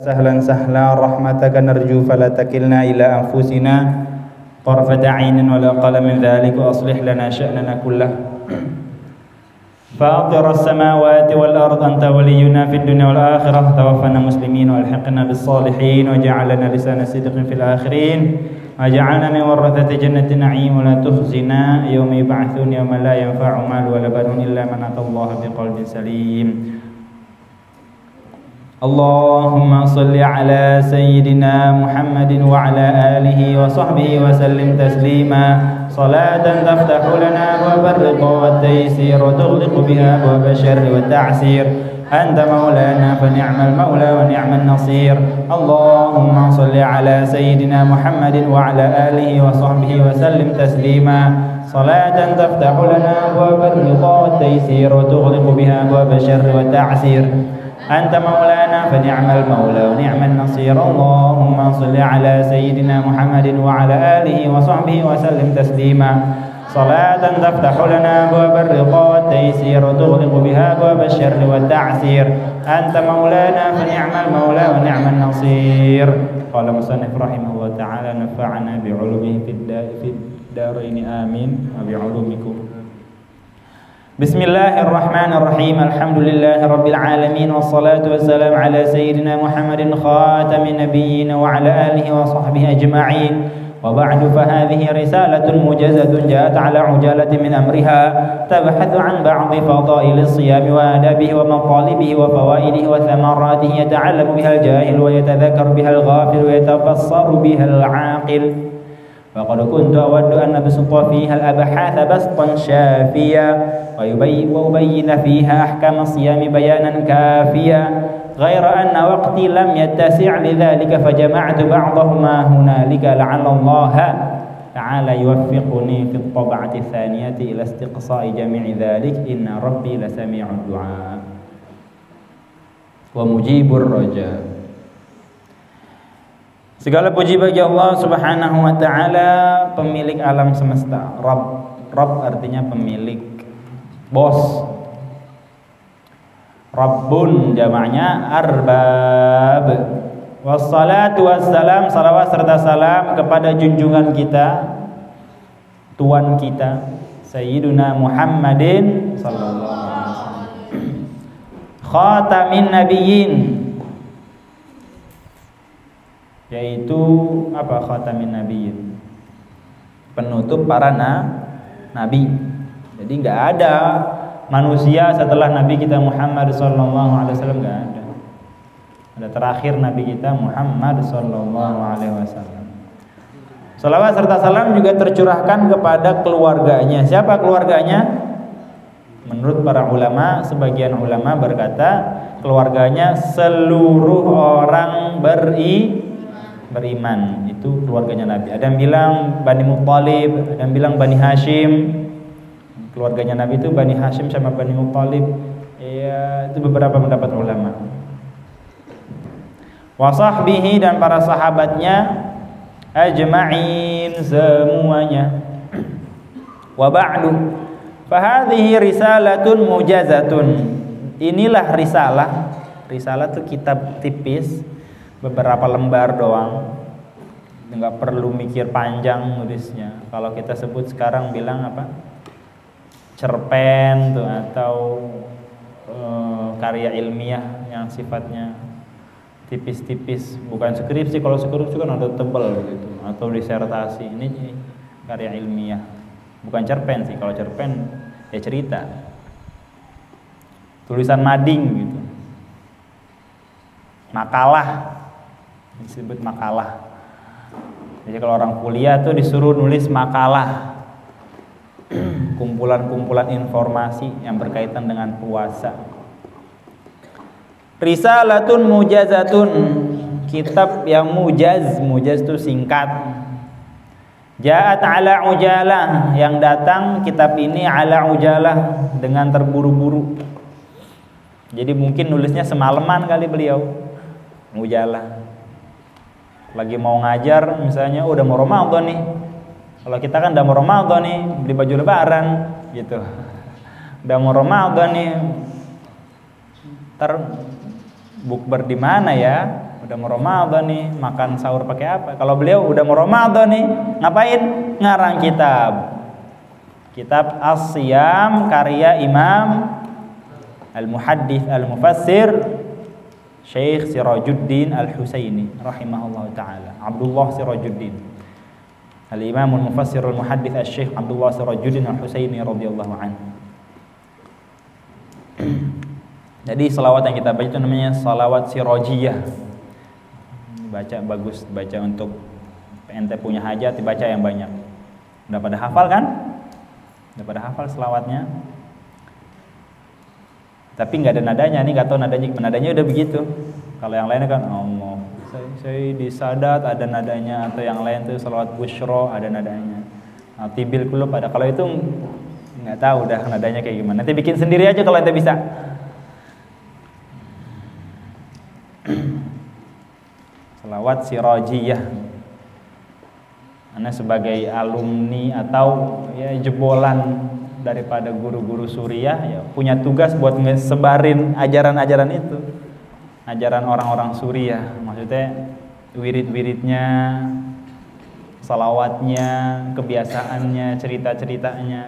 سهلا سهلا رحمتك نرجو فلا تكلنا إلى أنفسنا طرفة عين ولا أقل من ذلك وأصلح لنا شأننا كله فاطر السماوات والأرض أنت ولينا في الدنيا والآخرة توفنا مسلمين والحقنا بالصالحين وجعلنا لسان صدق في الآخرين وجعلنا من ورثة جنة النعيم ولا تخزنا يوم يبعثون يوم لا ينفع مال ولا بنون إلا من أتى الله بقلب سليم اللهم صل على سيدنا محمد وعلى آله وصحبه وسلم تسليما صلاة تفتح لنا أبواب الرضا والتيسير وتغلق بها أبواب الشر والتعسير أنت مولانا فنعم المولى ونعم النصير اللهم صل على سيدنا محمد وعلى آله وصحبه وسلم تسليما صلاة تفتح لنا أبواب الرضا والتيسير وتغلق بها أبواب الشر والتعسير أنت مولانا فنعم المولى ونعم النصير اللهم صل على سيدنا محمد وعلى آله وصحبه وسلم تسليما صلاة تفتح لنا أبواب الرضا والتيسير وتغلق بها أبواب الشر والتعسير أنت مولانا فنعم المولى ونعم النصير قال مصنف رحمه الله تعالى نفعنا بعلومه في الدارين آمين وبعلومكم بسم الله الرحمن الرحيم الحمد لله رب العالمين والصلاة والسلام على سيدنا محمد خاتم النبيين وعلى آله وصحبه أجمعين وبعد فهذه رسالة موجزة جاءت على عجالة من أمرها تبحث عن بعض فضائل الصيام وآدابه ومطالبه وفوائده وثمراته يتعلم بها الجاهل ويتذكر بها الغافل ويتبصر بها العاقل وقد كنت أود أن أبسط فيها الأبحاث بسطا شافيا وأبين فيها أحكام الصيام بيانا كافيا غير أن وقتي لم يتسع لذلك فجمعت بعضهما هنالك لعل الله تعالى يوفقني في الطبعة الثانية إلى استقصاء جميع ذلك إن ربي لسميع الدعاء ومجيب الرجاء. Segala puji bagi Allah Subhanahu wa taala, pemilik alam semesta. Rabb artinya pemilik, bos. Rabbun jamaknya arbab. Wassalatu wassalam, salawat serta salam kepada junjungan kita, tuan kita, Sayyiduna Muhammadin sallallahu alaihi wasallam. Khatamin nabiyyin, yaitu apa? Khatamin nabiyyin, penutup para nabi. Jadi nggak ada manusia setelah Nabi kita Muhammad sallallahu alaihi wasallam, nggak ada. Ada terakhir Nabi kita Muhammad sallallahu alaihi wasallam. Salawat serta salam juga tercurahkan kepada keluarganya. Siapa keluarganya? Menurut para ulama, sebagian ulama berkata keluarganya seluruh orang beriman, itu keluarganya Nabi. Ada yang bilang Bani Muttalib, ada yang bilang Bani Hashim. Keluarganya Nabi itu Bani Hashim sama Bani Muttalib. Ya, itu beberapa pendapat ulama. Wa sahbihi, dan para sahabatnya ajma'in semuanya. Wa ba'du fa hadhihi risalatun mujazatun. Inilah risalah. Risalah itu kitab tipis, beberapa lembar doang, nggak perlu mikir panjang nulisnya. Kalau kita sebut sekarang bilang apa, cerpen tuh, atau karya ilmiah yang sifatnya tipis-tipis, bukan skripsi. Kalau skripsi kan ada tebal gitu, atau disertasi. Ini karya ilmiah, bukan cerpen sih. Kalau cerpen ya cerita, tulisan mading gitu, makalah, disebut makalah. Jadi kalau orang kuliah tuh disuruh nulis makalah, kumpulan-kumpulan informasi yang berkaitan dengan puasa. Risalatun mujazatun, kitab yang mujaz itu singkat. Ja'at ala ujalah, yang datang kitab ini ala ujalah, dengan terburu-buru. Jadi mungkin nulisnya semalaman kali beliau, ujalah. Lagi mau ngajar misalnya, udah mau Ramadan nih. Kalau kita kan udah mau Ramadan nih, beli baju lebaran gitu. Udah mau Ramadan nih, ntar bukber di mana ya? udah mau Ramadan nih, makan sahur pakai apa? Kalau beliau udah mau Ramadan nih, ngapain? Ngarang kitab. Kitab As-Siyam karya Imam Al-Muhaddits Al-Mufassir Syekh Sirajuddin Al-Husaini rahimahullah taala. Abdullah Sirajuddin. Al-Imam Al-Mufassir Al-Muhaddits Syekh Abdullah Sirajuddin Al-Husaini radhiyallahu anhu. Jadi selawat yang kita baca itu namanya salawat sirajiyah. Baca bagus, baca untuk ente punya hajat, dibaca yang banyak. Udah pada hafal kan? Udah pada hafal selawatnya. Tapi nggak ada nadanya, nih nggak tahu nadanya udah begitu. Kalau yang lainnya kan Allah, saya di Sadat ada nadanya, atau yang lain tuh salawat Busyra ada nadanya. Tibil Qulub ada. Kalau itu nggak tahu udah nadanya kayak gimana. Nanti bikin sendiri aja kalau ente bisa. Salawat sirajiyah. Ana sebagai alumni atau ya jebolan daripada guru-guru Suriah ya punya tugas buat ngesebarin ajaran-ajaran itu. Ajaran orang-orang Suriah, maksudnya wirid-wiridnya, salawatnya, kebiasaannya, cerita-ceritanya.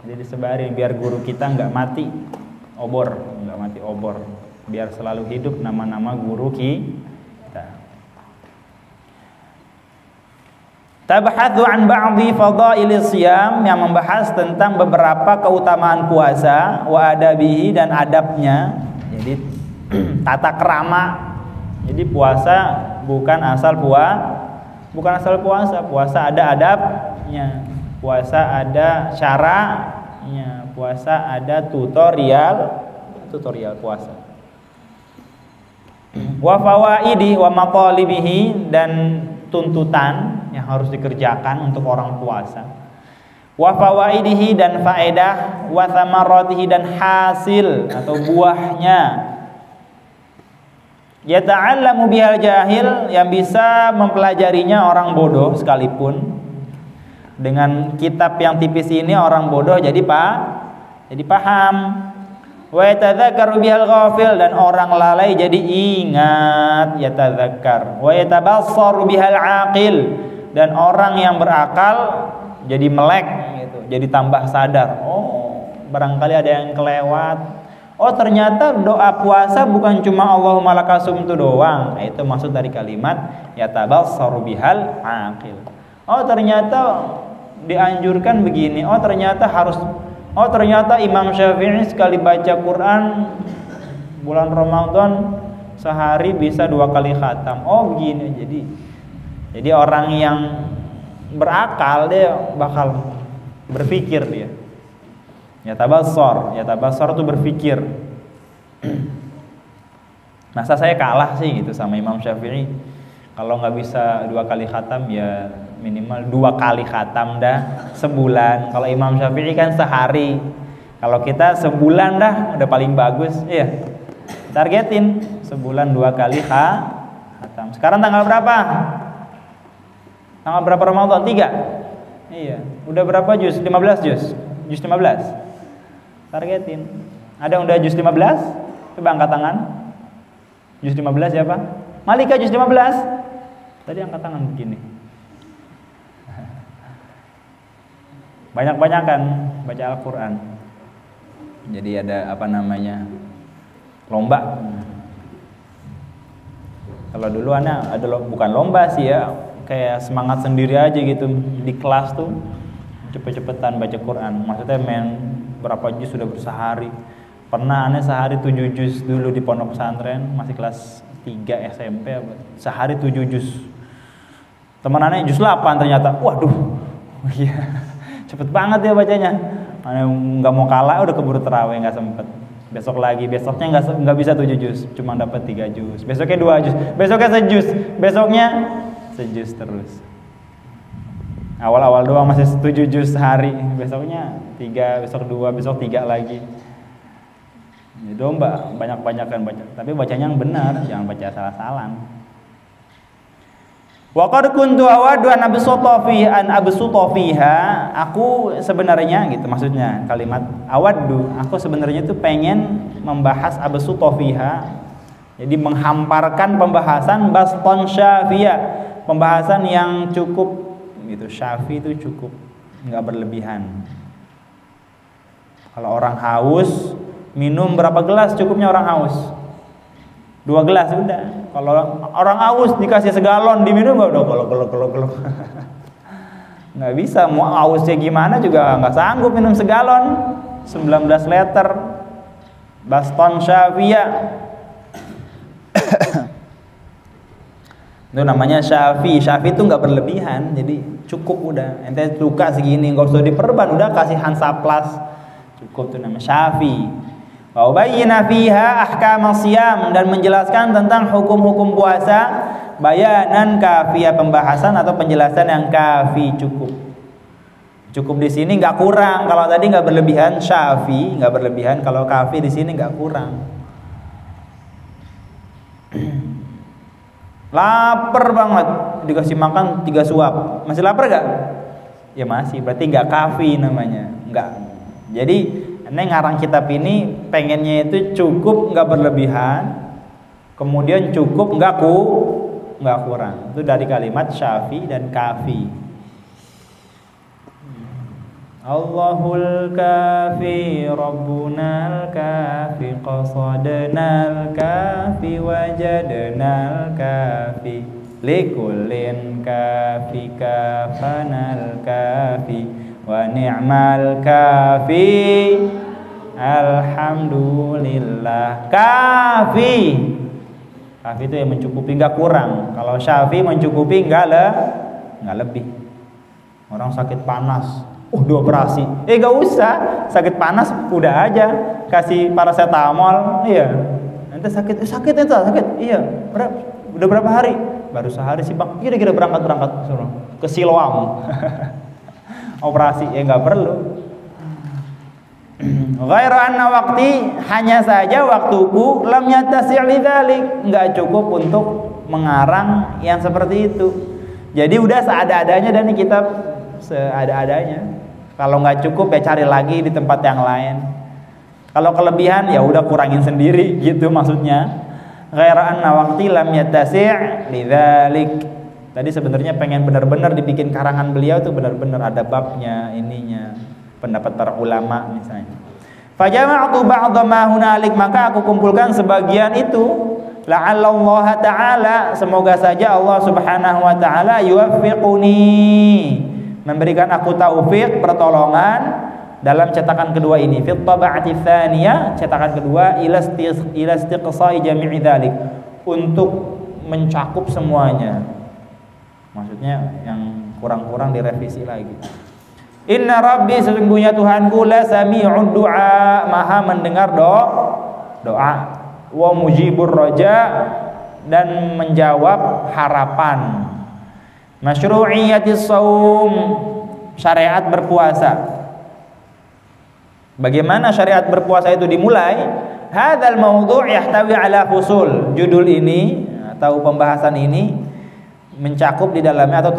Jadi disebarin biar guru kita nggak mati obor. Biar selalu hidup nama-nama guru kita. Tabhathu an ba'dhi fadailis siyam, yang membahas tentang beberapa keutamaan puasa, wa adabihi, dan adabnya. Jadi tata krama. Jadi puasa bukan asal puasa. Puasa ada adabnya. Puasa ada syara'nya. Puasa ada tutorial puasa. Wa fawaidi wa matalibihi, dan tuntutan yang harus dikerjakan untuk orang puasa. Wa fawaidihi, dan faedah, wa thamaratihi, dan hasil atau buahnya. Yata'allamu bihal jahil, yang bisa mempelajarinya orang bodoh sekalipun. Dengan kitab yang tipis ini orang bodoh jadi paham. Wa yatadzakkaru bihal ghafil, dan orang lalai jadi ingat. Yatadzakkar. Wa yatabassaru bihal aqil, dan orang yang berakal jadi melek gitu, jadi tambah sadar. Oh, barangkali ada yang kelewat. Oh, ternyata doa puasa bukan cuma Allahumma lakasum itu doang. Nah, itu maksud dari kalimat yatabassaru bihal aqil. Oh, ternyata dianjurkan begini. Oh, ternyata Imam Syafi'i sekali baca Quran bulan Ramadan sehari bisa 2 kali khatam. Oh, begini. Jadi orang yang berakal dia bakal berpikir dia. Yatabassar itu berpikir. Masa saya kalah sih gitu sama Imam Syafi'i. Kalau nggak bisa 2 kali khatam ya minimal 2 kali khatam dah sebulan. Kalau Imam Syafi'i kan sehari. Kalau kita sebulan dah udah paling bagus. Iya. Targetin sebulan 2 kali khatam. Sekarang tanggal berapa? Tanggal berapa Ramadan? 3. Iya. Udah berapa juz? 15 juz. Juz 15. Targetin. Ada yang udah juz 15? Coba angkat tangan. Juz 15 siapa? Malika juz 15. Tadi angkat tangan begini. Banyak-banyakan baca Al-Quran. Jadi ada lomba. Kalau dulu ada bukan lomba sih ya, kayak semangat sendiri aja gitu di kelas tuh, cepet-cepetan baca Quran. Maksudnya main berapa juz sudah bersehari. Pernah aneh sehari 7 juz dulu di pondok pesantren, masih kelas 3 SMP, sehari 7 juz. Teman aneh juz 8 ternyata. Waduh. Iya. Cepet banget ya bacanya. Aneh nggak mau kalah udah keburu tarawih, nggak sempet. Besoknya nggak bisa 7 juz, cuma dapat 3 juz. Besoknya 2 juz, besoknya sejuz, besoknya sejuz terus. Awal-awal doang masih 7 juz sehari, besoknya 3, besok 2, besok 3 lagi. Jadi domba banyak-banyakan baca, tapi bacanya yang benar, jangan baca salah-salah. Wa qad kuntu awadu an absuta fiha. Aku sebenarnya gitu maksudnya kalimat awadu, aku sebenarnya tuh pengen membahas absuta fiha, Jadi menghamparkan pembahasan baston syafiyah, pembahasan yang cukup gitu. Syafi itu cukup, nggak berlebihan. Kalau orang haus, minum berapa gelas cukupnya orang haus? 2 gelas udah. Kalau orang haus dikasih segalon diminum udah golok. Nggak bisa, mau hausnya gimana juga nggak sanggup minum segalon. 19 liter baston syafiyah. Itu namanya syafi. Syafi itu nggak berlebihan, jadi cukup udah. Ente suka segini, nggak usah diperban, udah kasih Hansaplas, cukup. Itu namanya syafi. Wa bayyana fiha ahkam siyam, dan menjelaskan tentang hukum-hukum puasa, bayanan kafiyah, pembahasan atau penjelasan yang kafi, cukup. Cukup di sini nggak kurang. Kalau tadi nggak berlebihan, syafi nggak berlebihan. Kalau kafi di sini nggak kurang. Lapar banget, dikasih makan 3 suap, masih lapar gak? Ya masih, berarti nggak kafi namanya, nggak. Jadi ini ngarang kitab ini pengennya itu cukup nggak berlebihan, kemudian cukup nggak kurang. Itu dari kalimat syafi dan kafi. Allahul kafi, Rabbunal kafi, qasadnal kafi, wajadnal kafi, likullin kafi, kafanal kafi, wa ni'mal kafi, alhamdulillah. Kafi, kafi itu yang mencukupi, nggak kurang. Kalau syafi mencukupi, nggak lebih. Orang sakit panas, udah operasi, gak usah, sakit panas udah aja kasih paracetamol. Iya, nanti sakit, iya, udah berapa hari? Baru sehari sih bang. Kira-kira berangkat suruh ke Siloam. Operasi, nggak perlu. Ghairu anna waqti, hanya saja waktuku lam yatasi' lidzalik, nggak cukup untuk mengarang yang seperti itu. Jadi udah seada-adanya, dan ini kitab seada-adanya. Kalau nggak cukup ya cari lagi di tempat yang lain. Kalau kelebihan ya udah kurangin sendiri gitu maksudnya. Ghairu anna waqti lam yatasi' lidzalik. Tadi sebenarnya pengen benar-benar dibikin karangan beliau tuh benar-benar ada babnya, ininya, pendapat para ulama misalnya. Fajama'tu ba'dha ma hunalik, maka aku kumpulkan sebagian itu. La'allallah ta'ala, semoga saja Allah Subhanahu wa taala yuwaffiquni, memberikan aku taufik, pertolongan dalam cetakan kedua ini. Fit tab'ati tsaniyah, cetakan kedua, ila istiqsa'i jami'i dzalik, untuk mencakup semuanya. Maksudnya yang kurang-kurang direvisi lagi. Inna rabbi, sesungguhnya Tuhanku, la sami'ud du'a, maha mendengar doa, wa mujibur raja, dan menjawab harapan. Masyru'iyatis shaum, syariat berpuasa. Bagaimana syariat berpuasa itu dimulai? Hadzal mawdu' yahtawi ala fusul. Judul ini atau pembahasan ini mencakup di dalamnya atau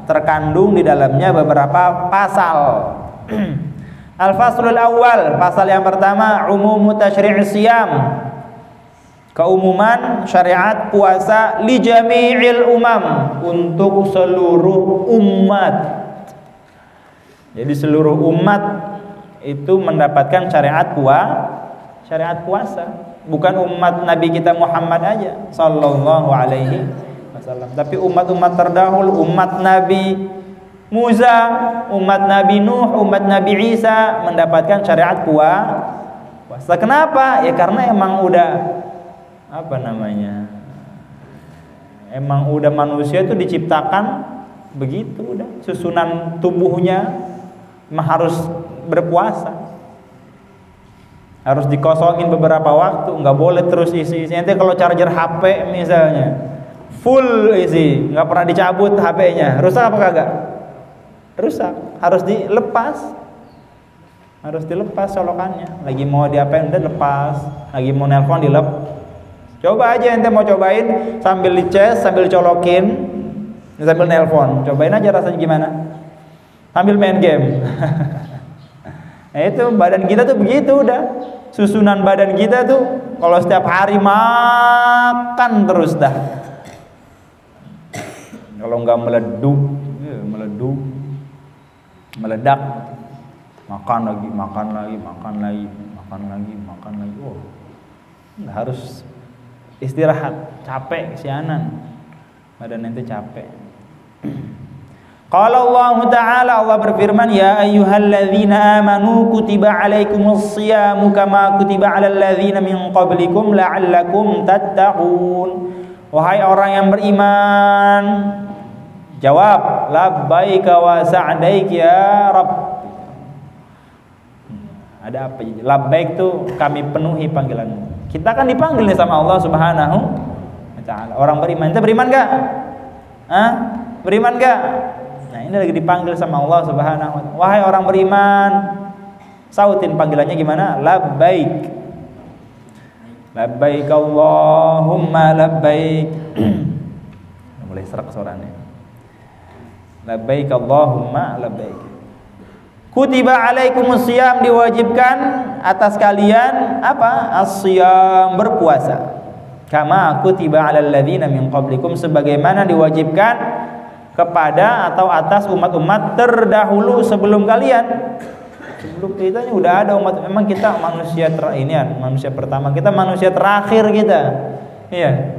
terkandung di dalamnya beberapa pasal. Al-faslul awal, pasal yang pertama, umumu tasyri'is siyam, keumuman syariat puasa, li jami'il umam, untuk seluruh umat. Jadi seluruh umat itu mendapatkan syariat puasa, bukan umat Nabi kita Muhammad aja sallallahu alaihi wasallam, tapi umat-umat terdahulu, umat Nabi Musa, umat Nabi Nuh, umat Nabi Isa mendapatkan syariat puasa. Kenapa? Ya karena emang udah emang udah manusia itu diciptakan begitu, udah susunan tubuhnya emang harus berpuasa, harus dikosongin beberapa waktu, nggak boleh terus isi. Nanti kalau charger HP misalnya full isi, nggak pernah dicabut HP-nya, rusak apa kagak? Rusak, harus dilepas colokannya. Lagi mau diapain udah lepas, lagi mau nelpon coba aja ente mau cobain sambil dicas, sambil colokin, sambil nelpon, cobain aja rasanya gimana, sambil main game. Nah itu badan kita tuh begitu udah, susunan badan kita tuh kalau setiap hari makan terus dah. Kalau nggak meledak, makan lagi. Oh, harus istirahat, capek, kesianan. Badan ente capek. Qala Allah Ta'ala, Allah berfirman, ya ayyuhalladzina amanu kutiba alaikumus shiyamu kama kutiba alal ladzina min qablikum la'allakum tattaqun. Wahai orang yang beriman, jawab labbaika wa sa'daik ya Rabb. Ada apa? Labbaik tuh kami penuhi panggilanmu. Kita kan dipanggil nih sama Allah Subhanahu wa Ta'ala. Orang beriman, kita beriman enggak? Beriman enggak? Nah, ini lagi dipanggil sama Allah Subhanahu wa Ta'ala. Wahai orang beriman, sautin panggilannya gimana? Labbaik. Labbaik Allahumma labbaik. Mulai serak suaranya. Labbaik Allahumma labbaik. Kutiba alaikumus shiyam, diwajibkan atas kalian apa? As-shiyam, berpuasa. Kama kutiba alal ladzina min qablikum, sebagaimana diwajibkan kepada atau atas umat-umat terdahulu sebelum kalian. Sebelum kita ini udah ada umat. Memang kita manusia manusia pertama, kita manusia terakhir kita. Iya.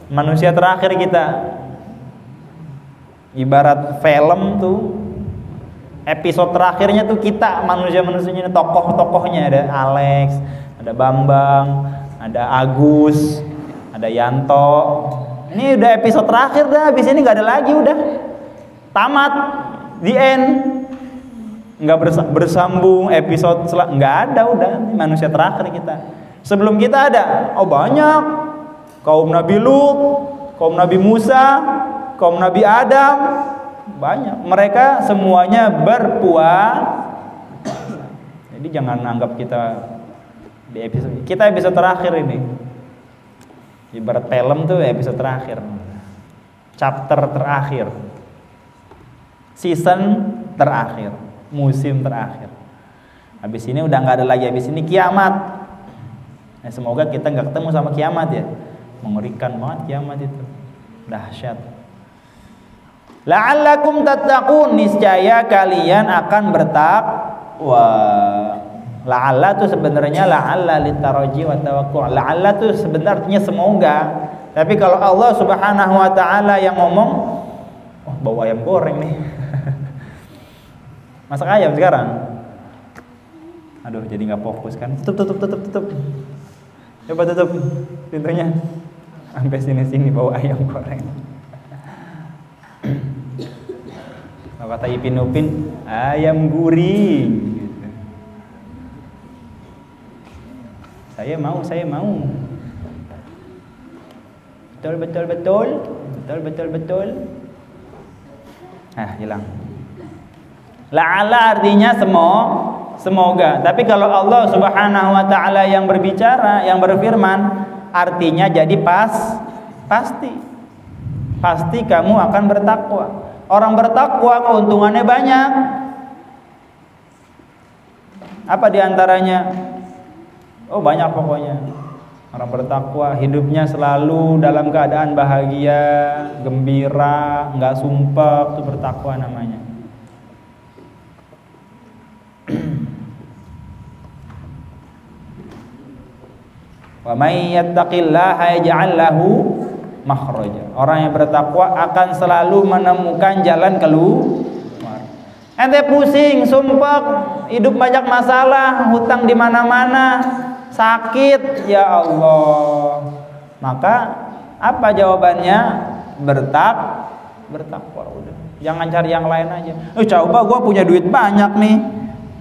Manusia terakhir kita. Ibarat film tuh, episode terakhirnya tuh kita manusia-manusianya, tokoh-tokohnya ada Alex, ada Bambang, ada Agus, ada Yanto. Ini udah episode terakhir dah, habis ini nggak ada lagi, udah tamat, the end, nggak bersambung episode nggak ada, udah manusia terakhir kita. Sebelum kita ada, oh banyak, kaum Nabi Lut, kaum Nabi Musa, kaum Nabi Adam, banyak. Mereka semuanya berpuasa. Jadi jangan anggap kita di episode terakhir ini. Ibarat film tuh episode terakhir, chapter terakhir, season terakhir, musim terakhir. Habis ini udah nggak ada lagi, habis ini kiamat. Nah, semoga kita nggak ketemu sama kiamat ya. Mengerikan banget kiamat itu, dahsyat. La'allakum tattaqun, niscaya kalian akan bertakwa. La'alla tuh sebenarnya la'alla litaraji wa tawakkul. La'alla tuh sebenarnya semoga. Tapi kalau Allah Subhanahu wa Ta'ala yang ngomong, oh, bau ayam goreng nih. Masak ayam sekarang. Aduh, jadi nggak fokus kan. Tutup. Coba tutup pintunya. Sampai sini bau ayam goreng. Kalau kata Ipin Upin, ayam guring. Saya mau. Betul. Hilang. La'ala artinya semoga. Tapi kalau Allah Subhanahu wa Ta'ala yang berbicara, yang berfirman, artinya jadi pasti. Pasti kamu akan bertakwa. Orang bertakwa keuntungannya banyak. Apa diantaranya? Oh, banyak pokoknya. Orang bertakwa hidupnya selalu dalam keadaan bahagia, gembira, nggak sumpah, itu bertakwa namanya. Wa may yattaqillaha yaj'al lahu makhraja. Orang yang bertakwa akan selalu menemukan jalan keluar. Ente pusing, sumpah, hidup banyak masalah, hutang di mana-mana, sakit, ya Allah. Maka apa jawabannya? Bertakwa udah. Jangan cari yang lain aja. Coba gua punya duit banyak nih,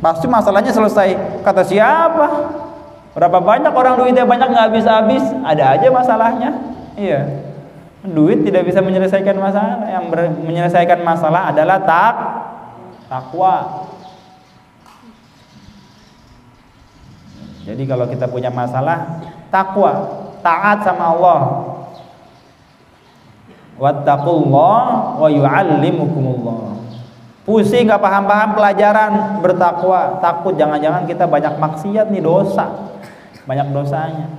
pasti masalahnya selesai. Kata siapa? Berapa banyak orang duitnya banyak nggak habis-habis, ada aja masalahnya. Iya. Duit tidak bisa menyelesaikan masalah. Yang menyelesaikan masalah adalah takwa. Jadi kalau kita punya masalah, takwa, taat sama Allah. Wattaqullah wa yu'allimukumullah. Pusing gak paham-paham pelajaran, bertakwa. Takut jangan-jangan kita banyak maksiat nih, dosa. banyak dosanya.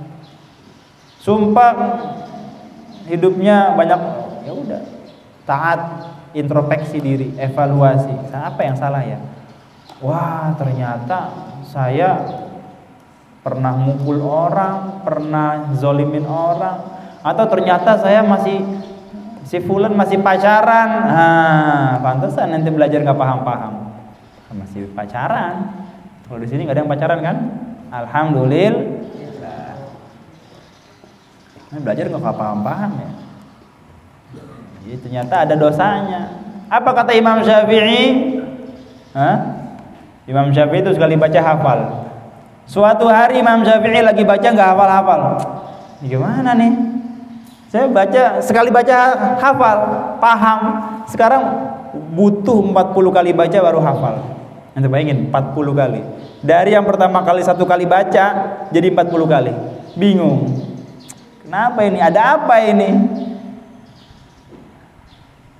Sumpah hidupnya banyak, ya udah, taat, introspeksi diri, evaluasi. Apa yang salah ya? Wah, ternyata saya pernah mukul orang, pernah zolimin orang, atau ternyata saya si fulan masih pacaran. Pantesan nanti belajar nggak paham-paham. Masih pacaran. Kalau di sini nggak ada yang pacaran kan? Alhamdulillah. Ini belajar nggak paham-paham ya. Jadi ternyata ada dosanya. Apa kata Imam Syafi'i? Imam Syafi'i itu sekali baca hafal. Suatu hari Imam Syafi'i lagi baca nggak hafal-hafal. Gimana nih? Saya sekali baca hafal, paham. Sekarang butuh 40 kali baca baru hafal. Anda bayangin 40 kali. Dari yang pertama kali 1 kali baca jadi 40 kali. Bingung. Kenapa ini? Ada apa ini?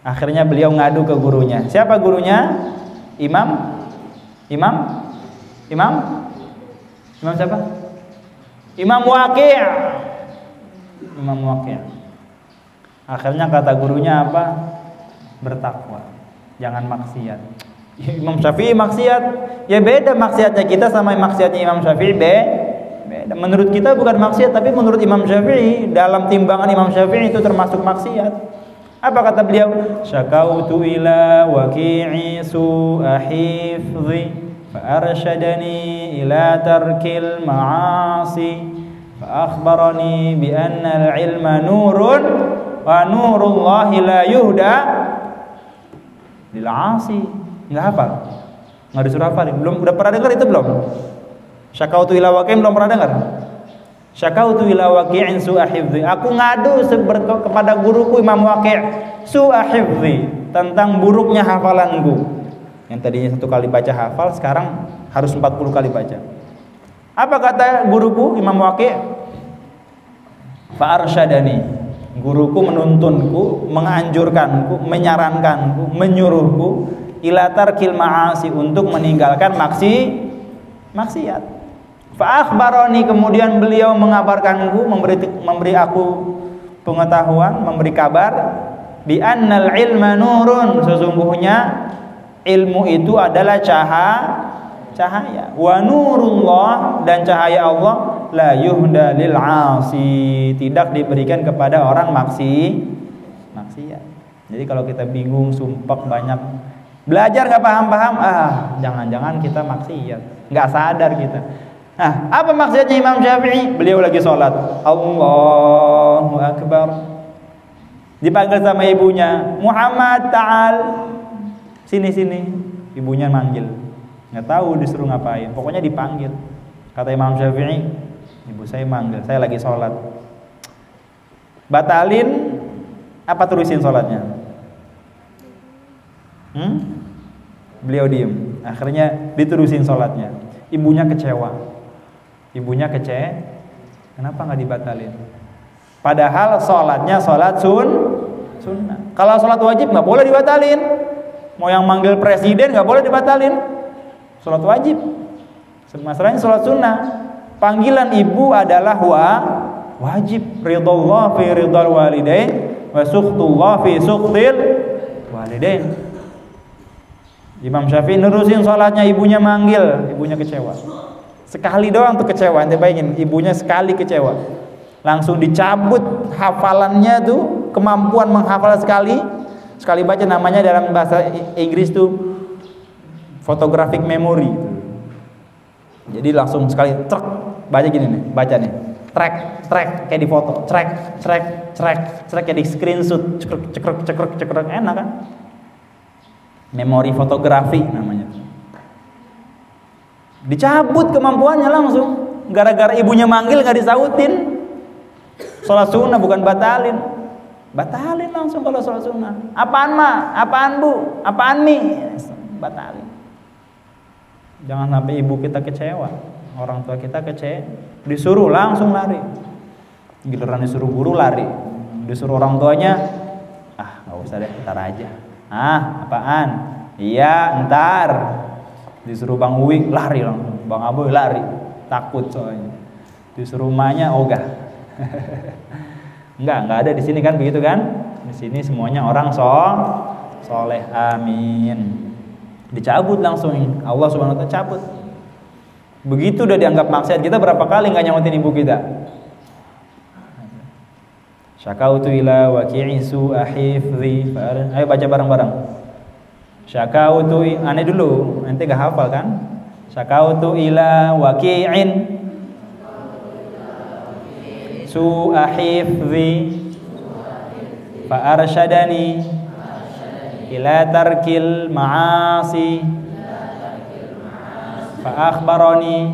Akhirnya beliau ngadu ke gurunya. Siapa gurunya? Imam siapa? Imam Waqi'. Imam Waqi'. Akhirnya kata gurunya apa? Bertakwa. Jangan maksiat. Imam Syafi'i maksiat. Ya beda maksiatnya kita sama maksiatnya Imam Syafi'i beda. Menurut kita bukan maksiat, tapi menurut Imam Syafi'i, dalam timbangan Imam Syafi'i itu termasuk maksiat. Apa kata beliau? Syakautu ila waqi'i su'a hifzi fa arsyadani ila tarkil ma'asi fa akhbarani bi anna al-ilma nurun wa nurullahi la yuhda lil 'asi. Enggak hafal? Enggak disuruh hafalin. Belum, udah pernah dengar itu belum? Syakautu ila waqi'in belum pernah dengar? Syakautu ila waqi'in su'a hifzi. Aku ngadu kepada guruku Imam Waqi' su'a hifzi, tentang buruknya hafalanku. Yang tadinya 1 kali baca hafal, sekarang harus 40 kali baca. Apa kata guruku Imam Waqi'? Fa arsyadani. Guruku menuntunku, menganjurkanku, menyarankanku, menyuruhku ila tarkil ma'asi, untuk meninggalkan maksiat. Fa akhbarani, kemudian beliau mengabarkanku, memberi aku pengetahuan, memberi kabar, bi annal ilma nurun, sesungguhnya ilmu itu adalah cahaya. Wa nurullah, dan cahaya Allah la yuhda lil 'asi, tidak diberikan kepada orang maksiat. Jadi kalau kita bingung, sumpah banyak, belajar nggak paham-paham, jangan-jangan kita maksiat, nggak sadar kita. Nah, apa maksudnya Imam Syafi'i? Beliau lagi sholat, Allahu Akbar, dipanggil sama ibunya, Muhammad ta'al, sini. Ibunya manggil, nggak tahu disuruh ngapain, pokoknya dipanggil. Kata Imam Syafi'i, ibu saya manggil, saya lagi sholat. Batalin apa terusin sholatnya? Beliau diem. Akhirnya diterusin sholatnya. Ibunya kecewa. Kenapa nggak dibatalin? Padahal sholatnya sholat sunnah. Kalau sholat wajib nggak boleh dibatalin. Mau yang manggil presiden nggak boleh dibatalin. Sholat wajib. Masalahnya sholat sunnah. Panggilan ibu adalah wajib. Ridullah fi ridal walidain wa sukhtullah fi sukhtil walidain. Imam Syafi'i nerusin sholatnya, ibunya manggil, ibunya kecewa. Sekali doang tuh kecewa, ente bayangin, ibunya sekali kecewa. Langsung dicabut hafalannya tuh, kemampuan menghafal sekali baca, namanya dalam bahasa Inggris tuh photographic memory. Jadi langsung sekali trek, baca gini nih, baca nih. Track kayak di foto, track kayak di screenshot, cekrek, enak kan? Memori fotografi namanya. Dicabut kemampuannya langsung, gara-gara ibunya manggil nggak disautin. Sholat sunnah bukan batalin langsung kalau sholat sunnah. Apaan ma? Apaan bu? Apaan mi? Batalin. Jangan sampai ibu kita kecewa, orang tua kita kecewa, disuruh langsung lari. Giliran disuruh guru lari, disuruh orang tuanya, nggak usah deh, ntar aja. Apaan? Iya, ntar. Disuruh Bang Uwi lari langsung, Bang Aboy lari, takut soalnya. Disuruh rumahnya ogah. Enggak ada di sini kan begitu kan? Di sini semuanya orang soleh. Amin. Dicabut langsung Allah Subhanahu wa taala cabut. Begitu udah dianggap maksiat, kita berapa kali nggak nyautin ibu kita? Syakautu ila waqi'i su'a hifzi. Ayo baca bareng-bareng. Syakautu, aneh dulu, nanti gak hafal kan? Syakautu ila waqi'in su'a hifzi fa arsyadani ila tarkil ma'asi fa akhbarani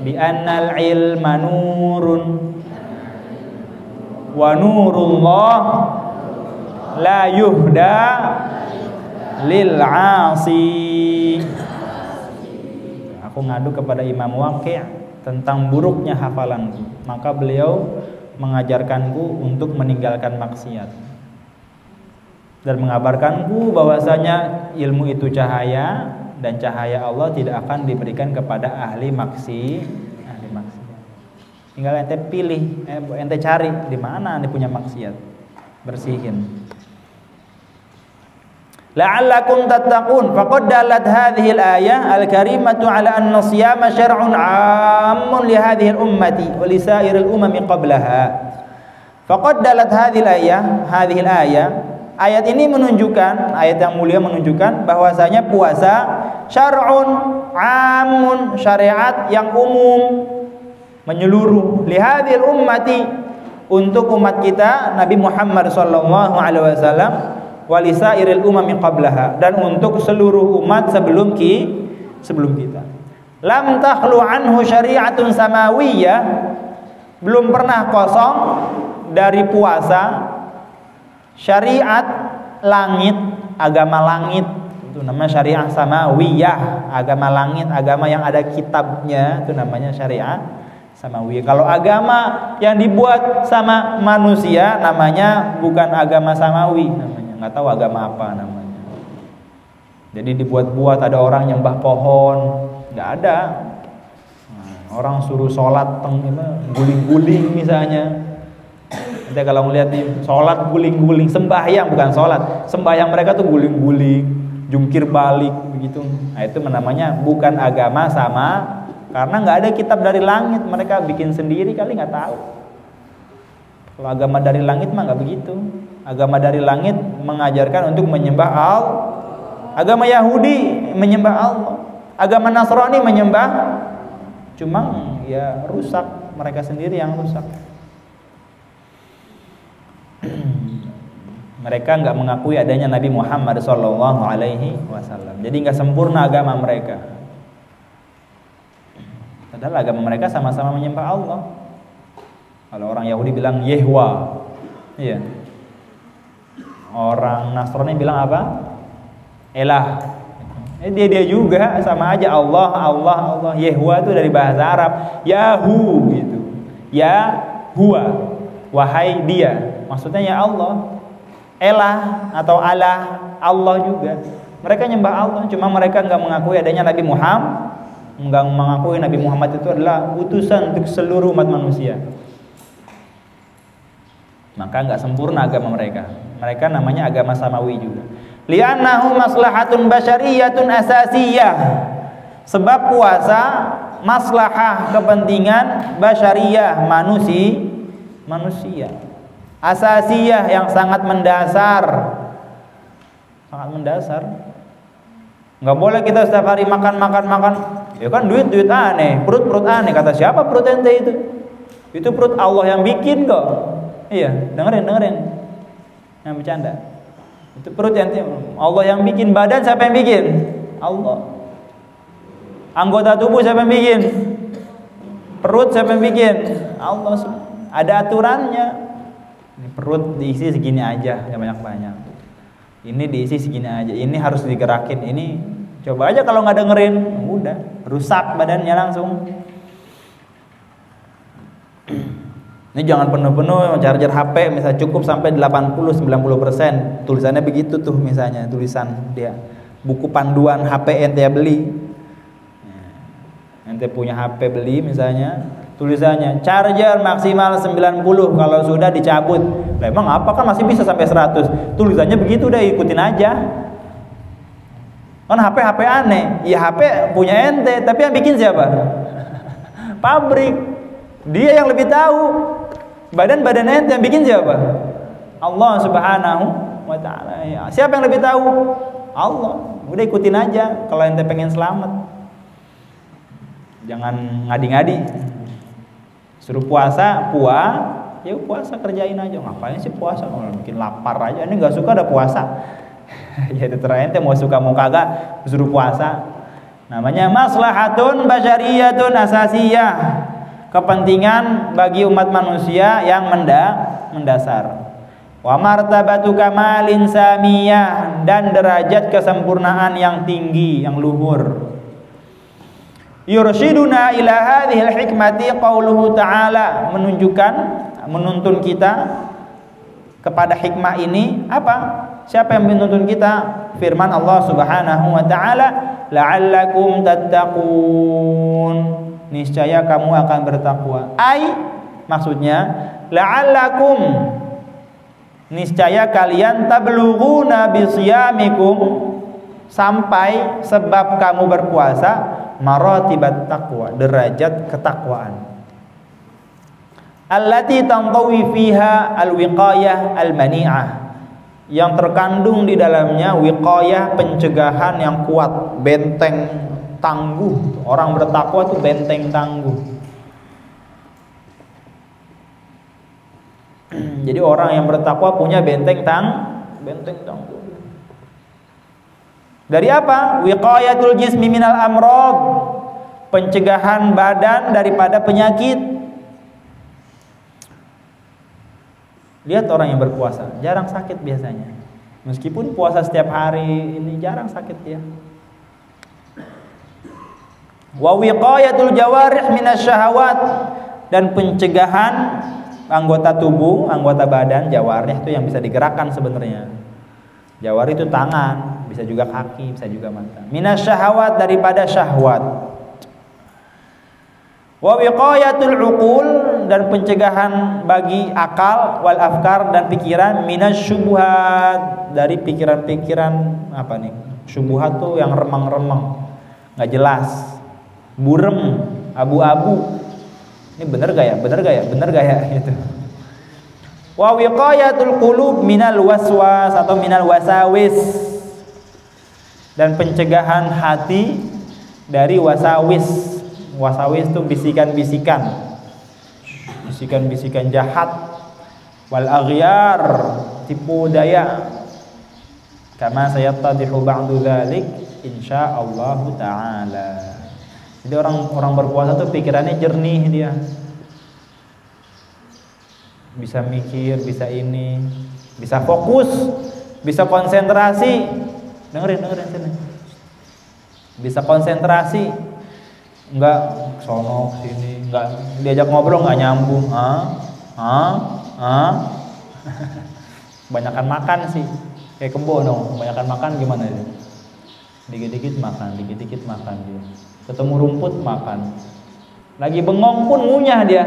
bi annal ilma nurun wa nurullah la yuhda lil 'asi. Aku ngadu kepada Imam Waqi' tentang buruknya hafalanku, maka beliau mengajarkanku untuk meninggalkan maksiat dan mengabarkanku bahwasanya ilmu itu cahaya dan cahaya Allah tidak akan diberikan kepada ahli maksiat. Tinggal ente pilih, ente cari di mana ente punya maksiat, bersihin. La'allakum tattaqun. Faqad dalat hadhihi al-ayah al-karimatu ala anna siyama syar'un 'ammun li hadhihi al-ummati wa li sa'iril umami qablaha. Faqad dalat hadhihi al-ayah, ayat ini menunjukkan, ayat yang mulia menunjukkan bahwasanya puasa syar'un 'ammun, syariat yang umum, menyeluruh, li hadhil ummati, untuk umat kita Nabi Muhammad sallallahu alaihi wasallam, wa li sairil umami qablaha, dan untuk seluruh umat sebelum kita. Lam takhlu anhu syari'atun samawiyah, belum pernah kosong dari puasa syariat langit, agama langit. Itu namanya syariah samawiyah, agama langit, agama yang ada kitabnya, itu namanya syariat samawiyah. Kalau agama yang dibuat sama manusia namanya bukan agama samawi, namanya nggak tahu agama apa namanya. Jadi dibuat-buat, ada orang nyembah pohon, nggak ada. Orang suruh sholat guling-guling misalnya. Nanti kalau ngeliat nih sholat guling-guling, sembahyang bukan sholat, sembahyang mereka tuh guling-guling, jungkir balik begitu. Nah itu namanya bukan agama sama. Karena nggak ada kitab dari langit, mereka bikin sendiri kali, nggak tahu. Kalau agama dari langit mah nggak begitu. Agama dari langit mengajarkan untuk menyembah Allah. Agama Yahudi menyembah Allah. Agama Nasrani menyembah, cuma ya rusak, mereka sendiri yang rusak. Mereka nggak mengakui adanya Nabi Muhammad SAW. Jadi nggak sempurna agama mereka. Padahal agama mereka sama-sama menyembah Allah. Kalau orang Yahudi bilang Yehwa, iya. Orang Nasrani bilang apa? Elah. Dia juga sama aja, Allah. Yehwa itu dari bahasa Arab, Yahu gitu. Yahua, wahai dia. Maksudnya ya Allah. Elah atau Allah, Allah juga. Mereka nyembah Allah, cuma mereka nggak mengakui adanya Nabi Muhammad. Enggak mengakui Nabi Muhammad itu adalah utusan untuk seluruh umat manusia. Maka enggak sempurna agama mereka. Mereka namanya agama samawi juga. Li'annahu maslahatun basyariyatun asasiyah. Sebab puasa maslahah, kepentingan basyariyah, manusia. Asasiyah yang sangat mendasar. Sangat mendasar. Enggak boleh kita setiap hari makan. Ya kan duit aneh, perut aneh. Kata siapa perut ente itu? Itu perut Allah yang bikin kok. Iya, dengerin. Yang bercanda. Itu perut ente Allah yang bikin. Badan siapa yang bikin? Allah. Anggota tubuh siapa yang bikin? Perut siapa yang bikin? Allah. Ada aturannya. Ini perut diisi segini aja, yang banyak-banyak. Ini diisi segini aja. Ini harus digerakin. Ini coba aja kalau nggak dengerin, udah rusak badannya langsung. Ini jangan penuh-penuh charger HP, misalnya cukup sampai 80-90%. Tulisannya begitu tuh, misalnya tulisan dia. Buku panduan HP ente beli. Ente punya HP beli misalnya, tulisannya charger maksimal 90, kalau sudah dicabut. Lah emang apa, kan masih bisa sampai 100. Tulisannya begitu, udah ikutin aja. Kan HP aneh. Ya HP punya ente, tapi yang bikin siapa? Pabrik. Dia yang lebih tahu. Badan ente yang bikin siapa? Allah Subhanahu wa ta'ala. Ya, siapa yang lebih tahu? Allah. Udah ikutin aja kalau ente pengen selamat. Jangan ngadi-ngadi. Suruh puasa, ya puasa kerjain aja. Ngapain sih puasa? Kalau bikin lapar aja. Ini nggak suka ada puasa. Ya terserah ente mau suka mau kagak, suruh puasa. Namanya maslahatun basyariyatun asasiyah. Kepentingan bagi umat manusia yang mendasar. Wa martabatu kamalin samiyah, dan derajat kesempurnaan yang tinggi, yang luhur. Yurshiduna ila hadhil hikmati qauluhu ta'ala, menuntun kita kepada hikmah ini apa? Siapa yang menuntun kita? Firman Allah Subhanahu wa ta'ala, la'allakum tattaqun, niscaya kamu akan bertakwa. Maksudnya la'allakum, niscaya kalian tablughuna bisiyamikum, sampai sebab kamu berpuasa, maratibat taqwa, derajat ketakwaan. Allati tantawi fiha alwiqayah almani'ah, yang terkandung di dalamnya wiqayah, pencegahan yang kuat, benteng tangguh. Orang bertakwa itu benteng tangguh. Jadi orang yang bertakwa punya benteng tangguh. Dari apa? Wiqayatul jismi minal amrad, pencegahan badan daripada penyakit. Lihat orang yang berpuasa, jarang sakit biasanya. Meskipun puasa setiap hari, ini jarang sakit dia. Wa wiqayatul jawarih minasyahawat, dan pencegahan anggota tubuh, anggota badan, jawarih itu yang bisa digerakkan sebenarnya. Jawarih itu tangan, bisa juga kaki, bisa juga mata. Minasyahawat, daripada syahwat. Wa wiqayatul uqul, dan pencegahan bagi akal, wal afkar, dan pikiran, minasyubuhat, dari pikiran-pikiran apa nih? Syubuhat tuh yang remang-remang, nggak jelas, burem, abu-abu. Ini bener gak ya gitu. Wa wiqayatul qulub minal waswas atau minal wasawis, dan pencegahan hati dari wasawis. Wasawis itu bisikan-bisikan jahat. Wal aghyar, tipu daya. Kama sayattadihu ba'du dzalik insyaallah taala. Jadi orang berpuasa tuh pikirannya jernih dia. Bisa mikir, bisa ini, bisa fokus, bisa konsentrasi. Dengerin sini. Bisa konsentrasi. Enggak sono sini, enggak diajak ngobrol enggak nyambung. Kebanyakan makan sih. Kayak kebo dong, kebanyakan makan gimana ya? Dikit-dikit makan dia. Ketemu rumput makan. Lagi bengong pun ngunyah dia.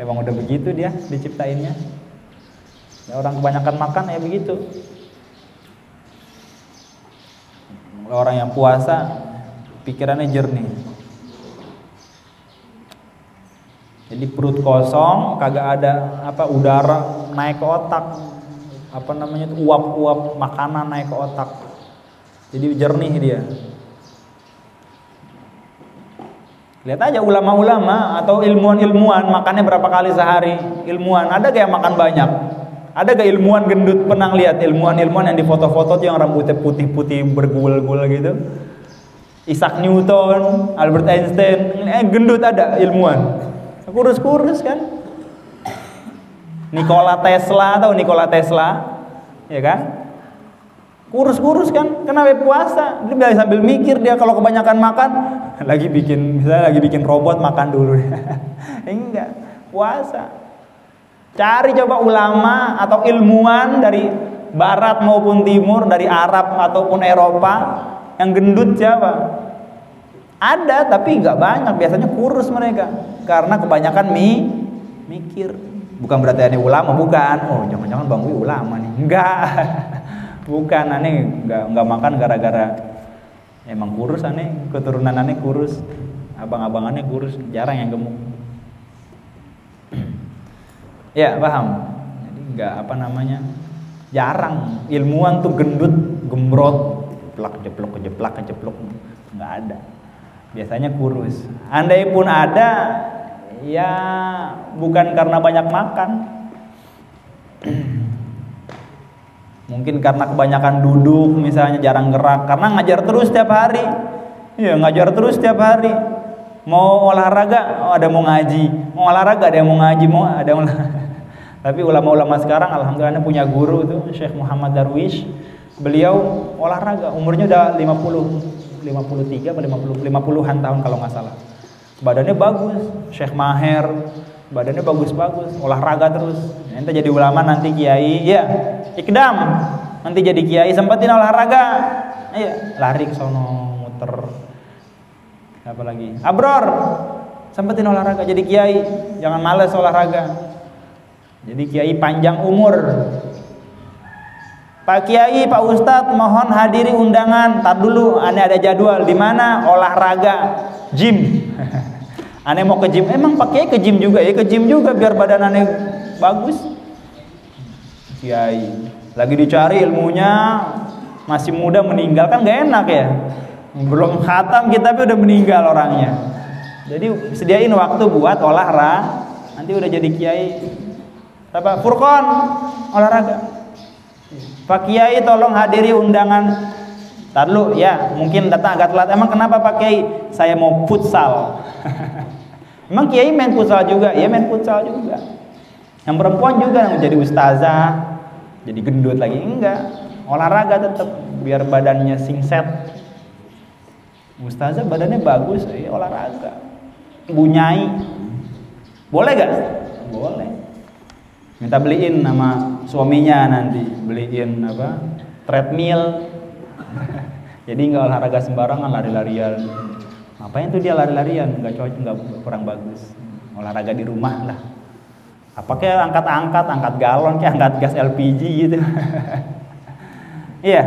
Emang udah begitu dia diciptainnya. Ya, orang kebanyakan makan ya begitu. Orang yang puasa pikirannya jernih. Jadi perut kosong, kagak ada udara naik ke otak. Uap-uap makanan naik ke otak. Jadi jernih dia. Lihat aja ulama-ulama atau ilmuwan-ilmuwan makannya berapa kali sehari. Ilmuwan, ada gak yang makan banyak? Ada gak ilmuwan gendut? Pernah lihat ilmuwan-ilmuwan yang di foto-foto yang rambutnya putih-putih bergul-gul gitu? Isaac Newton, Albert Einstein, gendut ada ilmuwan. Kurus-kurus kan? Nikola Tesla, tahu Nikola Tesla? Ya kan? Kurus-kurus kan? Kenapa puasa? Dia bisa sambil mikir dia kalau kebanyakan makan, misalnya lagi bikin robot makan dulu. Enggak, puasa. Cari coba ulama atau ilmuwan dari barat maupun timur, dari Arab ataupun Eropa yang gendut siapa? Ada tapi nggak banyak, biasanya kurus mereka karena kebanyakan mikir. Bukan berarti aneh ulama, bukan. Oh jangan-jangan Bang Wi ulama nih? Enggak, bukan. Aneh nggak makan gara-gara emang kurus. Aneh keturunan aneh kurus, abang-abangannya kurus, jarang yang gemuk. Ya paham. Jadi nggak jarang ilmuwan tuh gendut, gembrot, kejeplok, nggak ada. Biasanya kurus. Andai pun ada, ya bukan karena banyak makan. Mungkin karena kebanyakan duduk, misalnya jarang gerak. Karena ngajar terus setiap hari. Iya, ngajar terus setiap hari. Mau olahraga, ada mau ngaji. Mau olahraga, ada yang mau ngaji, Tapi ulama-ulama sekarang alhamdulillah punya guru tuh, Syekh Muhammad Darwish. Beliau olahraga, umurnya udah 53 atau 50-an tahun kalau nggak salah. Badannya bagus, Syekh Maher, badannya bagus-bagus, olahraga terus. Nanti jadi ulama, nanti kiai, ya ikdam. Nanti jadi kiai sempetin olahraga. Iya, lari ke sono, muter. Apa lagi? Abror, sempetin olahraga jadi kiai, jangan males olahraga. Jadi kiai panjang umur. Pak Kiai, Pak Ustadz, mohon hadiri undangan. Tar dulu, aneh ada jadwal. Di mana? Olahraga, gym. Aneh mau ke gym. Emang Pak Kiai ke gym juga? Ya ke gym juga biar badan aneh bagus. Kiai lagi dicari ilmunya, masih muda meninggal, kan gak enak ya. Belum khatam kita tapi udah meninggal orangnya. Jadi sediain waktu buat olahraga. Nanti udah jadi kiai. Apa? Furqan, olahraga. Pak Kiai tolong hadiri undangan. Tar dulu ya, mungkin datang agak telat. Emang kenapa Pak Kiai? Saya mau futsal. Emang Kiai main futsal juga? Ya main futsal juga. Yang perempuan juga yang jadi ustazah, jadi gendut lagi. Enggak, olahraga tetap biar badannya singset. Ustazah badannya bagus, ya olahraga. Bunyai. Boleh gak? Boleh. Minta beliin sama suaminya nanti, beliin apa? Treadmill. Jadi nggak olahraga sembarangan, lari-larian. Ngapain tuh dia lari-larian? Nggak cocok, nggak kurang bagus. Olahraga di rumah lah. Apa kayak angkat galon, kayak angkat gas LPG gitu. Iya.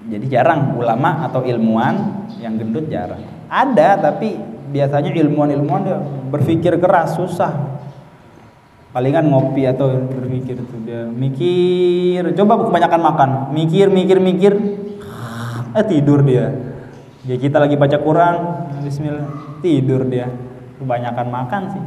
Jadi jarang ulama atau ilmuwan yang gendut, jarang. Ada, tapi biasanya ilmuwan dia berpikir keras, susah. Palingan ngopi atau berpikir tuh, dia mikir, coba kebanyakan makan, mikir, tidur dia. Ya kita lagi baca Quran, bismillah, tidur dia. Kebanyakan makan sih.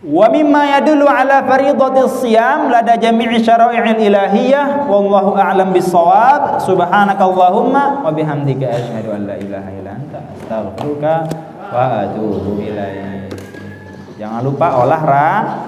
Wa mimma yadullu ala fariidatis shiyam lada jami'i syara'i'il ilahiyah wallahu a'lam bis-shawab. Subhanakallahumma wa bihamdika asyhadu an la ilaha illa anta astaghfiruka wa atubu ilaik. Jangan lupa olahraga.